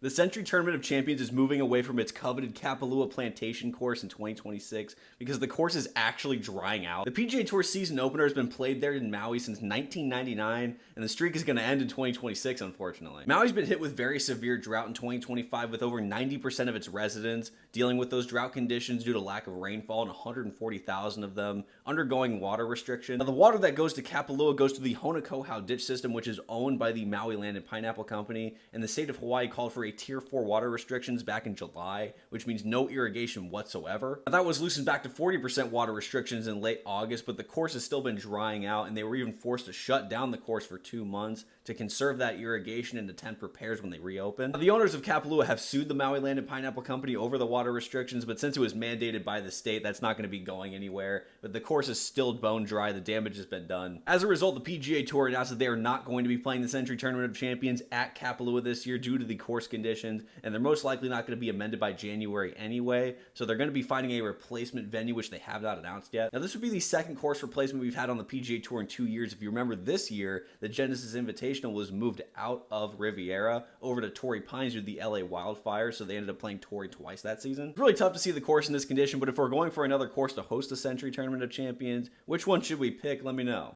The Century Tournament of Champions is moving away from its coveted Kapalua Plantation course in 2026 because the course is actually drying out. The PGA Tour season opener has been played there in Maui since 1999, and the streak is going to end in 2026, unfortunately. Maui's been hit with very severe drought in 2025, with over 90% of its residents dealing with those drought conditions due to lack of rainfall, and 140,000 of them undergoing water restriction. Now, the water that goes to Kapalua goes to the Honokohau ditch system, which is owned by the Maui Land and Pineapple Company, and the state of Hawaii called for a Tier 4 water restrictions back in July, which means no irrigation whatsoever. Now, that was loosened back to 40% water restrictions in late August, but the course has still been drying out, and they were even forced to shut down the course for 2 months to conserve that irrigation and attend repairs when they reopen. Now, the owners of Kapalua have sued the Maui Land and Pineapple Company over the water restrictions, but since it was mandated by the state, that's not going to be going anywhere. But the course is still bone dry. The damage has been done. As a result, the PGA Tour announced that they are not going to be playing the Century Tournament of Champions at Kapalua this year due to the course conditions, and they're most likely not going to be amended by January anyway, so they're going to be finding a replacement venue, which they have not announced yet. Now, this would be the second course replacement we've had on the PGA Tour in 2 years. If you remember, this year, the Genesis Invitational was moved out of Riviera over to Torrey Pines due to the LA wildfires, so they ended up playing Torrey twice that season. It's really tough to see the course in this condition, but if we're going for another course to host the Century Tournament of Champions, which one should we pick? Let me know.